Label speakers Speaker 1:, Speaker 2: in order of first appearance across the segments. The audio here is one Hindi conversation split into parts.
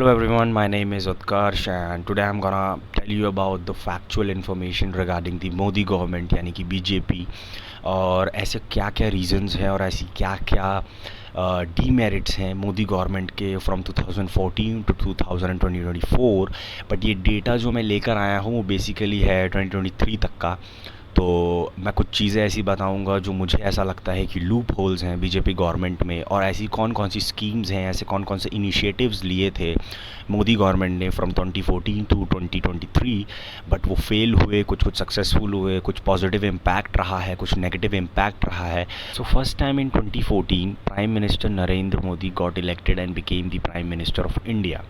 Speaker 1: Hello everyone, my name is Utkarsh and today I'm gonna tell you about the factual information regarding the Modi government यानी कि बीजेपी और ऐसे क्या क्या रीजंस हैं और ऐसी क्या क्या डीमेरिट्स हैं मोदी गवर्नमेंट के फ्रॉम 2014 टू 2024। बट ये डेटा जो मैं लेकर आया हूँ वो बेसिकली है 2023 तक का। तो मैं कुछ चीज़ें ऐसी बताऊंगा जो मुझे ऐसा लगता है कि लूप होल्स हैं बीजेपी गवर्नमेंट में, और ऐसी कौन कौन सी स्कीम्स हैं, ऐसे कौन कौन से इनिशिएटिव्स लिए थे मोदी गवर्नमेंट ने फ्रॉम 2014 टू 2023 बट वो फेल हुए, कुछ कुछ सक्सेसफुल हुए, कुछ पॉजिटिव इम्पैक्ट रहा है, कुछ नेगेटिव इम्पैक्ट रहा है। So first time in 2014 prime minister Narendra Modi got elected and became the prime minister of India.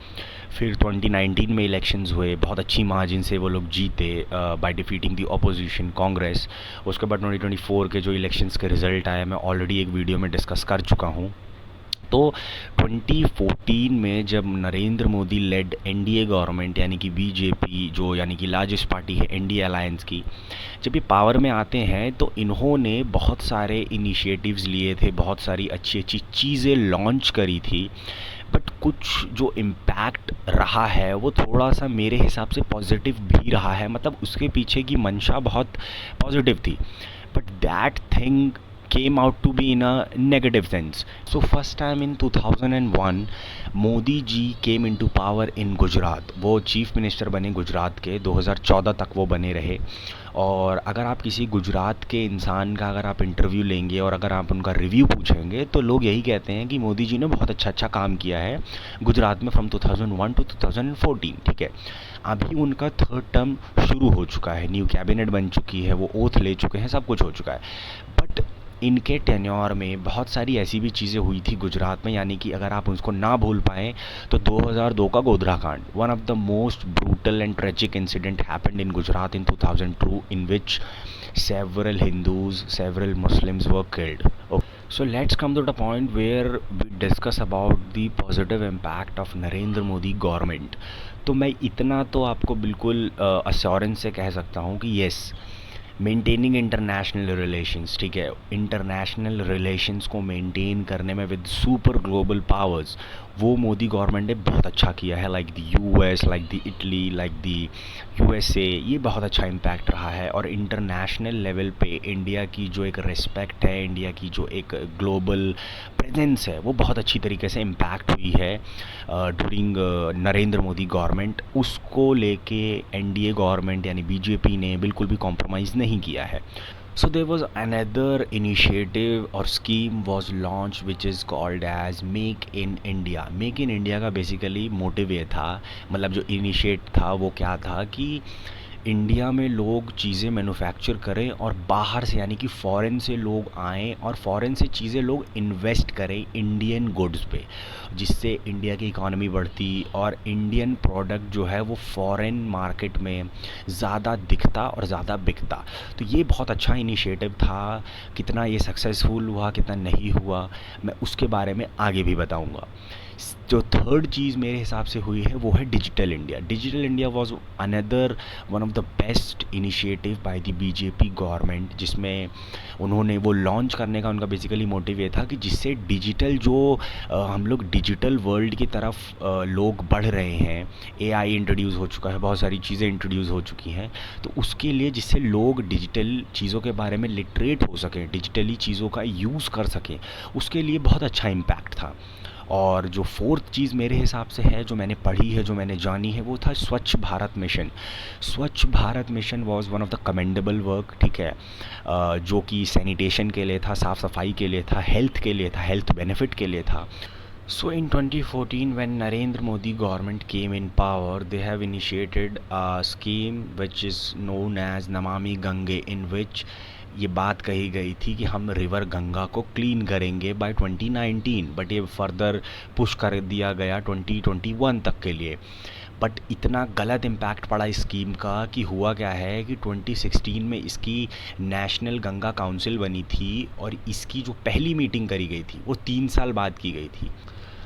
Speaker 1: फिर 2019 में इलेक्शंस हुए, बहुत अच्छी मार्जिन से वो लोग जीते by defeating the opposition Congress. उसके बाद 2024 के जो इलेक्शंस के रिज़ल्ट आए मैं ऑलरेडी एक वीडियो में डिस्कस कर चुका हूँ। तो 2014 में जब Narendra Modi led NDA government यानी कि बीजेपी जो यानी कि लार्जेस्ट पार्टी है एनडीए अलायंस की, जब ये पावर में आते हैं तो इन्होंने बहुत सारे इनिशिएटिव्स लिए थे, बहुत सारी अच्छी अच्छी चीज़ें लॉन्च करी थी। बट कुछ जो इम्पैक्ट रहा है वो थोड़ा सा मेरे हिसाब से पॉजिटिव भी रहा है, मतलब उसके पीछे की मंशा बहुत पॉजिटिव थी, but that thing came out to be in a negative sense. So first time in 2001 Modi ji came into power in Gujarat. वो चीफ मिनिस्टर बने गुजरात के, 2014 तक वो बने रहे। और अगर आप किसी गुजरात के इंसान का अगर आप इंटरव्यू लेंगे और अगर आप उनका रिव्यू पूछेंगे तो लोग यही कहते हैं कि मोदी जी ने बहुत अच्छा काम किया है गुजरात में फ्रॉम 2001 टू 2014। ठीक है, अभी उनका थर्ड टर्म शुरू हो चुका है, न्यू कैबिनेट बन चुकी है, वो ओथ ले चुके हैं, सब कुछ हो चुका है। बट इनके टेन्योर में बहुत सारी ऐसी भी चीज़ें हुई थी गुजरात में, यानी कि अगर आप उसको ना भूल पाएँ तो 2002 का गोधरा कांड, one of the most brutal and tragic incident happened in Gujarat in 2002 in which several Hindus, several Muslims were killed. Okay. So let's come to the point where we discuss about the positive impact of Narendra Modi government. तो मैं इतना तो आपको बिल्कुल अश्योरेंस से कह सकता हूँ कि येस, मेंटेनिंग इंटरनेशनल रिलेशंस, ठीक है, इंटरनेशनल रिलेशंस को मेंटेन करने में विद सुपर ग्लोबल पावर्स वो मोदी गवर्नमेंट ने बहुत अच्छा किया है। Like the US, like the Italy, like the USA, ये बहुत अच्छा इम्पैक्ट रहा है। और इंटरनेशनल लेवल पे इंडिया की जो एक रिस्पेक्ट है, इंडिया की जो एक ग्लोबल प्रेजेंस है, वो बहुत अच्छी तरीके से इम्पैक्ट हुई है ड्यूरिंग नरेंद्र मोदी गवर्नमेंट। उसको लेके एनडीए गवर्नमेंट यानी बीजेपी ने बिल्कुल भी कॉम्प्रोमाइज़ नहीं किया है। So there was another initiative or scheme was launched which is called as Make in India। Make in India का basically motive ये था, मतलब जो इनिशिएट था वो क्या था कि इंडिया में लोग चीज़ें मैन्युफैक्चर करें और बाहर से यानी कि फ़ॉरेन से लोग आएँ और फ़ॉरेन से चीज़ें लोग इन्वेस्ट करें इंडियन गुड्स पे, जिससे इंडिया की इकॉनमी बढ़ती और इंडियन प्रोडक्ट जो है वो फ़ॉरेन मार्केट में ज़्यादा दिखता और ज़्यादा बिकता। तो ये बहुत अच्छा इनिशिएटिव था। कितना ये सक्सेसफुल हुआ, कितना नहीं हुआ, मैं उसके बारे में आगे भी बताऊँगा। जो थर्ड चीज़ मेरे हिसाब से हुई है वो है digital India. Digital India was another one of the best initiative by the BJP government, जिसमें उन्होंने वो लॉन्च करने का उनका बेसिकली मोटिव ये था कि जिससे डिजिटल जो हम लोग डिजिटल वर्ल्ड की तरफ लोग बढ़ रहे हैं, एआई इंट्रोड्यूस हो चुका है, बहुत सारी चीज़ें इंट्रोड्यूस हो चुकी हैं, तो उसके लिए जिससे लोग डिजिटल चीज़ों के बारे में लिटरेट हो सकें, डिजिटली चीज़ों का यूज़ कर सकें, उसके लिए बहुत अच्छा इम्पैक्ट था। और जो फोर्थ चीज़ मेरे हिसाब से है, जो मैंने पढ़ी है, जो मैंने जानी है, वो था स्वच्छ भारत मिशन। स्वच्छ Bharat mission was one of the commendable work, ठीक है, जो कि सैनिटेशन के लिए था, साफ़ सफाई के लिए था, हेल्थ के लिए था, हेल्थ बेनिफिट के लिए था। So in 2014 when Narendra Modi government came in power, they have initiated a scheme which is known as Namami Gange, in which ये बात कही गई थी कि हम रिवर गंगा को क्लीन करेंगे बाय 2019, बट ये फर्दर पुश कर दिया गया 2021 तक के लिए। बट इतना गलत इम्पैक्ट पड़ा इस स्कीम का कि हुआ क्या है कि 2016 में इसकी नेशनल गंगा काउंसिल बनी थी और इसकी जो पहली मीटिंग करी गई थी वो 3 साल बाद की गई थी।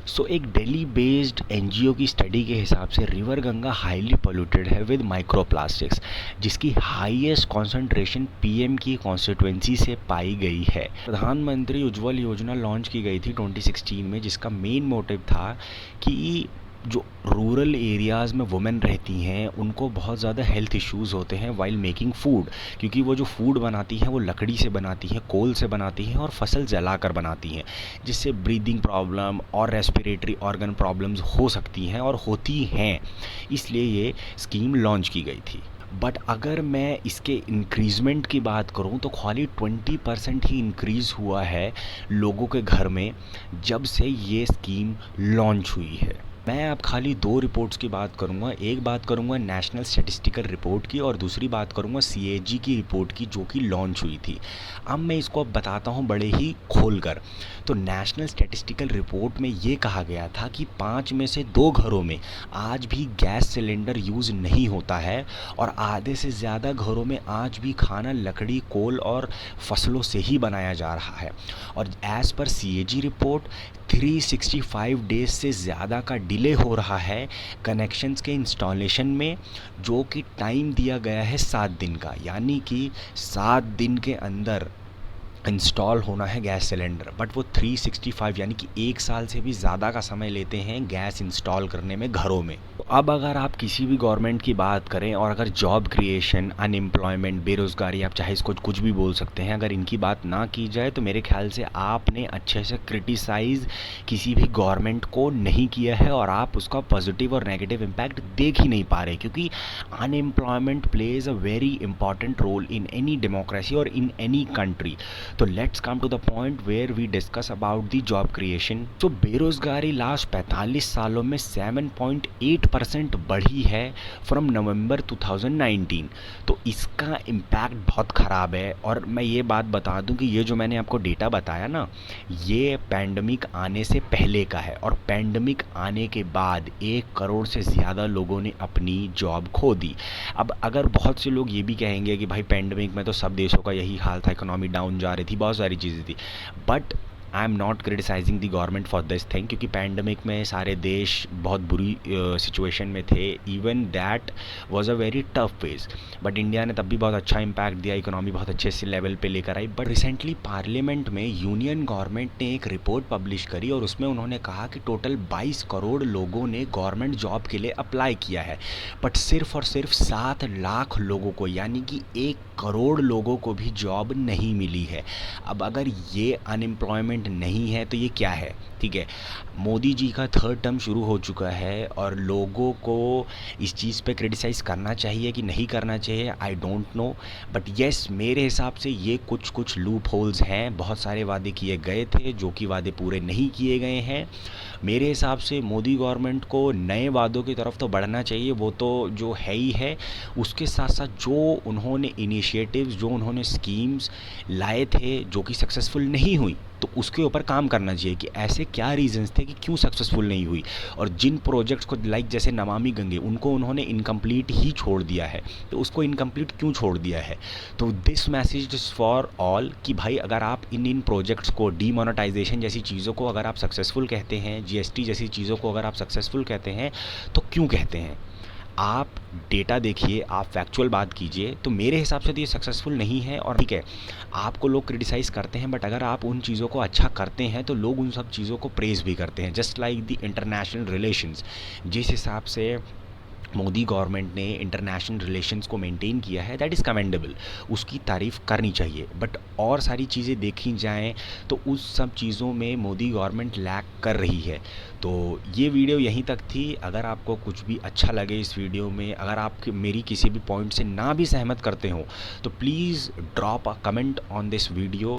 Speaker 1: सो एक दिल्ली बेस्ड एनजीओ की स्टडी के हिसाब से रिवर गंगा हाईली पोल्यूटेड है विद माइक्रो प्लास्टिक्स, जिसकी हाईएस्ट कॉन्सेंट्रेशन पीएम की कॉन्स्टिट्यूएंसी से पाई गई है। प्रधानमंत्री उज्ज्वल योजना लॉन्च की गई थी 2016 में, जिसका मेन मोटिव था कि जो रूरल एरियाज़ में वुमेन रहती हैं उनको बहुत ज़्यादा हेल्थ इश्यूज़ होते हैं वाइल मेकिंग फूड, क्योंकि वो जो फूड बनाती हैं वो लकड़ी से बनाती हैं, कोल से बनाती हैं और फसल जलाकर बनाती हैं, जिससे ब्रीदिंग प्रॉब्लम और रेस्पिरेटरी ऑर्गन प्रॉब्लम्स हो सकती हैं और होती हैं। इसलिए ये स्कीम लॉन्च की गई थी। बट अगर मैं इसके इंक्रीज़मेंट की बात करूं तो खाली 20% ही इंक्रीज़ हुआ है लोगों के घर में जब से ये स्कीम लॉन्च हुई है। मैं अब खाली दो रिपोर्ट्स की बात करूंगा, एक बात करूंगा नेशनल स्टैटिस्टिकल रिपोर्ट की और दूसरी बात करूंगा सीएजी की रिपोर्ट की जो कि लॉन्च हुई थी। अब मैं इसको अब बताता हूं बड़े ही खोलकर। तो नेशनल स्टैटिस्टिकल रिपोर्ट में ये कहा गया था कि 5 में से 2 घरों में आज भी गैस सिलेंडर यूज़ नहीं होता है और आधे से ज़्यादा घरों में आज भी खाना लकड़ी, कोल और फसलों से ही बनाया जा रहा है। और as per CAG report 365 days से ज़्यादा का डिले हो रहा है कनेक्शंस के इंस्टॉलेशन में, जो कि टाइम दिया गया है 7 दिन का, यानी कि 7 दिन के अंदर इंस्टॉल होना है गैस सिलेंडर। बट वो 365 यानी कि 1 साल से भी ज़्यादा का समय लेते हैं गैस इंस्टॉल करने में घरों में। तो अब अगर आप किसी भी गवर्नमेंट की बात करें और अगर जॉब क्रिएशन, अनएम्प्लॉयमेंट, बेरोज़गारी, आप चाहे इसको कुछ भी बोल सकते हैं, अगर इनकी बात ना की जाए तो मेरे ख्याल से आपने अच्छे से क्रिटिसाइज़ किसी भी गवर्नमेंट को नहीं किया है और आप उसका पॉजिटिव और नेगेटिव इम्पैक्ट देख ही नहीं पा रहे, क्योंकि unemployment plays a very important role in any democracy और इन एनी कंट्री। तो let's come to the point where we discuss about the job creation. तो बेरोजगारी लास्ट 45 सालों में 7.8% बढ़ी है फ्रॉम नवंबर 2019। तो इसका इम्पैक्ट बहुत ख़राब है। और मैं ये बात बता दूं कि ये जो मैंने आपको डेटा बताया ना, ये पैंडमिक आने से पहले का है और पैंडमिक आने के बाद 1 करोड़ से ज़्यादा लोगों ने अपनी जॉब खो दी। अब अगर बहुत से लोग ये भी कहेंगे कि भाई पैंडमिक में तो सब देशों का यही हाल था, इकोनॉमी डाउन जा रही थी, बहुत सारी चीज़ें थी, but I am not criticising the government for this thing, क्योंकि पैंडमिक में सारे देश बहुत बुरी सिचुएशन में थे। Even that was a very tough phase, but India ने तब भी बहुत अच्छा इम्पैक्ट दिया, इकोनॉमी बहुत अच्छे से लेवल पे लेकर आई। बट रिसेंटली पार्लियामेंट में यूनियन गवर्नमेंट ने एक रिपोर्ट पब्लिश करी और उसमें उन्होंने कहा कि टोटल 22 करोड़ लोगों ने गवर्नमेंट जॉब के लिए अप्लाई किया है, बट सिर्फ और सिर्फ 7 लाख लोगों को, यानी कि 1 करोड़ लोगों को भी जॉब नहीं मिली है। अब अगर ये अनएम्प्लॉयमेंट नहीं है तो ये क्या है? ठीक है, मोदी जी का 3rd टर्म शुरू हो चुका है और लोगों को इस चीज़ पे क्रिटिसाइज़ करना चाहिए कि नहीं करना चाहिए, I don't know. But yes, मेरे हिसाब से ये कुछ लूप होल्स हैं। बहुत सारे वादे किए गए थे जो कि वादे पूरे नहीं किए गए हैं। मेरे हिसाब से मोदी गवर्नमेंट को नए वादों की तरफ तो बढ़ना चाहिए, वो तो जो है ही है। उसके साथ साथ जो उन्होंने इनिशिएटिव्स, जो उन्होंने स्कीम्स लाए थे जो कि सक्सेसफुल नहीं हुई, तो उसके ऊपर काम करना चाहिए कि ऐसे क्या रीजंस थे कि क्यों सक्सेसफुल नहीं हुई। और जिन प्रोजेक्ट्स को लाइक जैसे नमामि गंगे, उनको उन्होंने इनकम्प्लीट ही छोड़ दिया है, तो उसको इनकम्प्लीट क्यों छोड़ दिया है? तो this message is for all कि भाई अगर आप इन प्रोजेक्ट्स को, डीमोनेटाइजेशन जैसी चीज़ों को अगर आप सक्सेसफुल कहते हैं, जीएसटी जैसी चीज़ों को अगर आप सक्सेसफुल कहते हैं, तो क्यों कहते हैं? आप डेटा देखिए, आप फैक्चुअल बात कीजिए। तो मेरे हिसाब से तो ये सक्सेसफुल नहीं है। और ठीक है, आपको लोग क्रिटिसाइज़ करते हैं, बट अगर आप उन चीज़ों को अच्छा करते हैं तो लोग उन सब चीज़ों को प्रेज़ भी करते हैं। Just like the international relations, जिस हिसाब से मोदी गवर्नमेंट ने इंटरनेशनल रिलेशंस को मेंटेन किया है, दैट इज़ कमेंडेबल, उसकी तारीफ़ करनी चाहिए। बट और सारी चीज़ें देखी जाएं तो उस सब चीज़ों में मोदी गवर्नमेंट लैक कर रही है। तो ये वीडियो यहीं तक थी। अगर आपको कुछ भी अच्छा लगे इस वीडियो में, अगर आप मेरी किसी भी पॉइंट से ना भी सहमत करते हो, तो please drop a comment on this video.